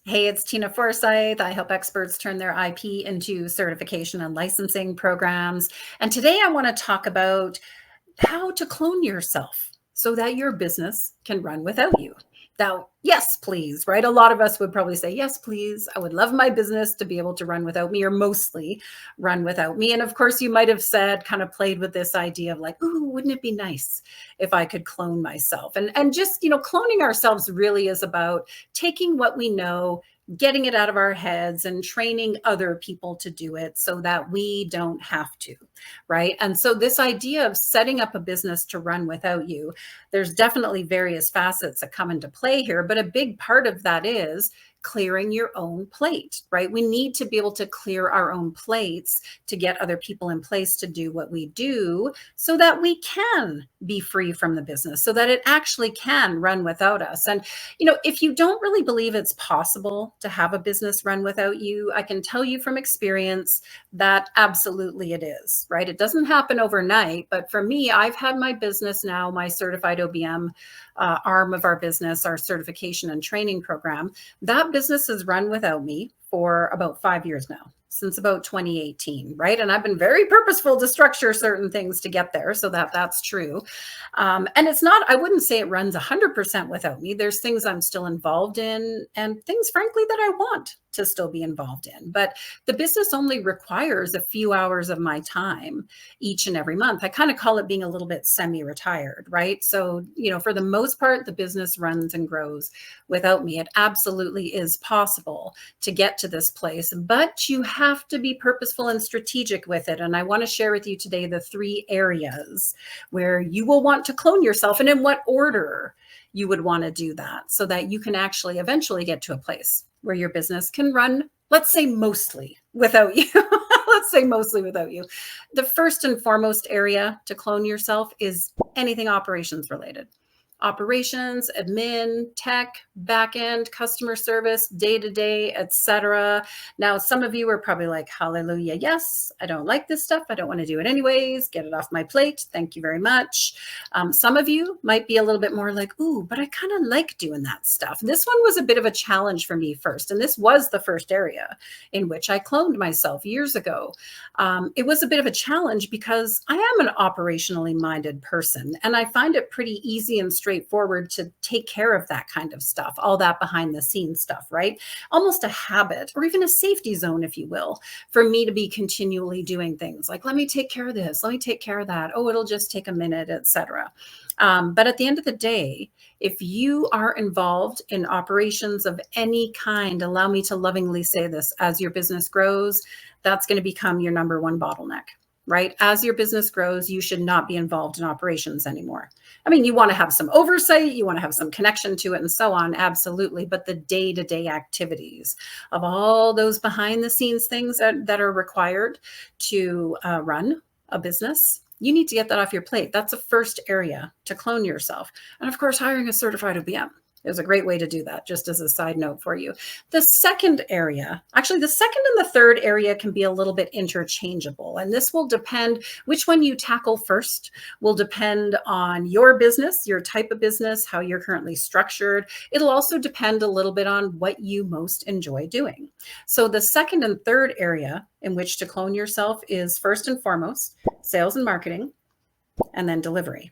Hey, it's Tina Forsyth. I help experts turn their IP into certification and licensing programs. And today I want to talk about how to clone yourself so that your business can run without you. Now, yes, please, right? A lot of us would probably say, yes, please. I would love my business to be able to run without me, or mostly run without me. And of course, you might have said, kind of played with this idea of like, ooh, wouldn't it be nice if I could clone myself? And just, cloning ourselves really is about taking what we know, getting it out of our heads and training other people to do it so that we don't have to, right? And so this idea of setting up a business to run without you, there's definitely various facets that come into play here, but a big part of that is clearing your own plate, right? We need to be able to clear our own plates to get other people in place to do what we do so that we can be free from the business, so that it actually can run without us. And, if you don't really believe it's possible to have a business run without you, I can tell you from experience that absolutely it is, right? It doesn't happen overnight, but for me, I've had my business now, my certified OBM arm of our business, our certification and training program. That business has run without me for about 5 years now, since about 2018, right? And I've been very purposeful to structure certain things to get there, so that's true. And it's not, I wouldn't say it runs 100% without me. There's things I'm still involved in and things, frankly, that I want to still be involved in. But the business only requires a few hours of my time each and every month. I kind of call it being a little bit semi-retired, right? So, for the most part, the business runs and grows without me. It absolutely is possible to get to this place, but you have to be purposeful and strategic with it. And I want to share with you today the 3 areas where you will want to clone yourself and in what order you would want to do that so that you can actually eventually get to a place where your business can run, let's say, mostly without you. Let's say mostly without you. The first and foremost area to clone yourself is anything operations related. Operations, admin, tech, backend, customer service, day-to-day, etc. Now, some of you are probably like, hallelujah, yes, I don't like this stuff. I don't want to do it anyways. Get it off my plate. Thank you very much. Some of you might be a little bit more like, ooh, but I kind of like doing that stuff. This one was a bit of a challenge for me first. And this was the first area in which I cloned myself years ago. It was a bit of a challenge because I am an operationally minded person, and I find it pretty easy and straightforward to take care of that kind of stuff, all that behind the scenes stuff, right? Almost a habit or even a safety zone, if you will, for me to be continually doing things like, let me take care of this, let me take care of that. Oh, it'll just take a minute, etc. But at the end of the day, if you are involved in operations of any kind, allow me to lovingly say this, as your business grows, that's going to become your number one bottleneck, right? As your business grows, you should not be involved in operations anymore. I mean, you want to have some oversight, you want to have some connection to it and so on, absolutely. But the day-to-day activities of all those behind the scenes things that are required to run a business, you need to get that off your plate. That's the first area to clone yourself. And of course, hiring a certified OBM is a great way to do that, just as a side note for you. The second area, actually the second and the third area can be a little bit interchangeable. And this will depend, which one you tackle first will depend on your business, your type of business, how you're currently structured. It'll also depend a little bit on what you most enjoy doing. So the second and third area in which to clone yourself is first and foremost, sales and marketing, and then delivery.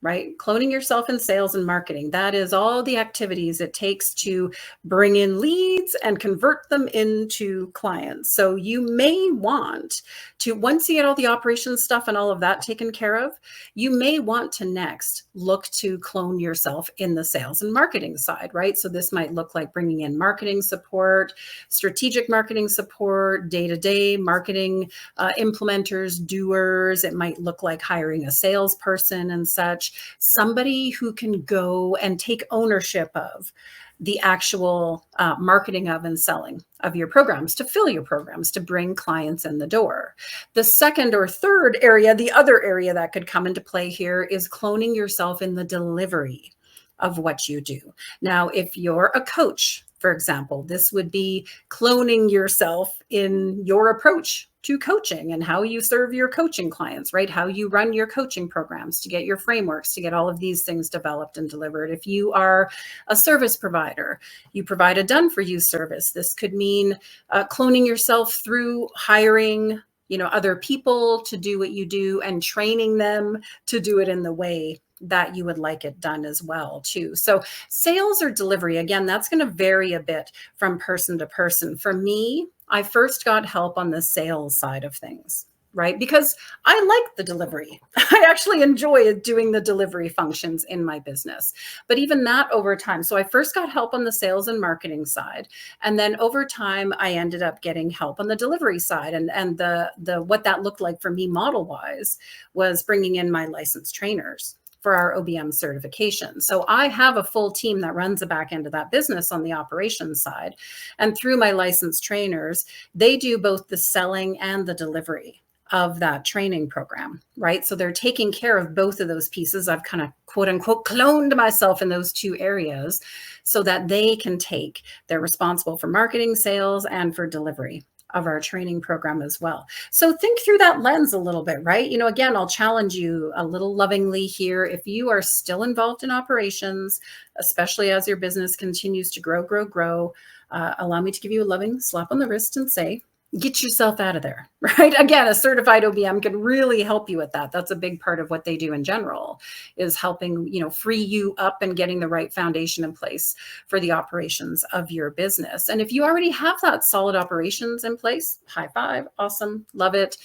Right? Cloning yourself in sales and marketing. That is all the activities it takes to bring in leads and convert them into clients. So you may want to, once you get all the operations stuff and all of that taken care of, you may want to next look to clone yourself in the sales and marketing side, right? So this might look like bringing in marketing support, strategic marketing support, day-to-day marketing implementers, doers. It might look like hiring a salesperson and such. Somebody who can go and take ownership of the actual marketing of and selling of your programs, to fill your programs, to bring clients in the door. The second or third area, the other area that could come into play here, is cloning yourself in the delivery of what you do. Now, if you're a coach, for example. This would be cloning yourself in your approach to coaching and how you serve your coaching clients, right? How you run your coaching programs to get your frameworks, to get all of these things developed and delivered. If you are a service provider, you provide a done for you service. This could mean cloning yourself through hiring other people to do what you do and training them to do it in the way that you would like it done as well too. So sales or delivery, again, that's going to vary a bit from person to person. For me, I first got help on the sales side of things, right? Because I like the delivery. I actually enjoy doing the delivery functions in my business. But even that over time, so I first got help on the sales and marketing side. And then over time, I ended up getting help on the delivery side. And the what that looked like for me model-wise was bringing in my licensed trainers for our OBM certification. So I have a full team that runs the back end of that business on the operations side. And through my licensed trainers, they do both the selling and the delivery of that training program, right? So they're taking care of both of those pieces. I've kind of quote unquote cloned myself in those two areas so that they're responsible for marketing, sales, and for delivery of our training program as well. So think through that lens a little bit, right? Again, I'll challenge you a little lovingly here. If you are still involved in operations, especially as your business continues to grow, allow me to give you a loving slap on the wrist and say, get yourself out of there, right? Again, a certified OBM can really help you with that. That's a big part of what they do in general, is helping, free you up and getting the right foundation in place for the operations of your business. And if you already have that solid operations in place, high five, awesome, love it.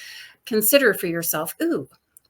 Consider for yourself,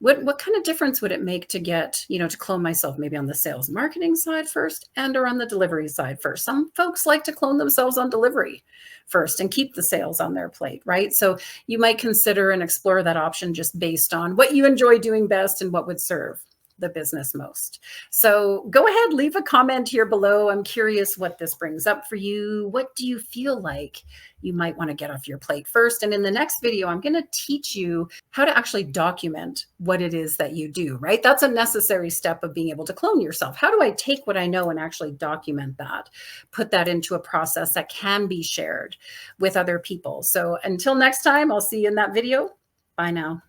what kind of difference would it make to get, to clone myself maybe on the sales marketing side first and or on the delivery side first? Some folks like to clone themselves on delivery first and keep the sales on their plate, right? So you might consider and explore that option just based on what you enjoy doing best and what would serve the business most. So go ahead, leave a comment here below. I'm curious what this brings up for you. What do you feel like you might want to get off your plate first? And in the next video, I'm going to teach you how to actually document what it is that you do, right? That's a necessary step of being able to clone yourself. How do I take what I know and actually document that, put that into a process that can be shared with other people? So until next time, I'll see you in that video. Bye now.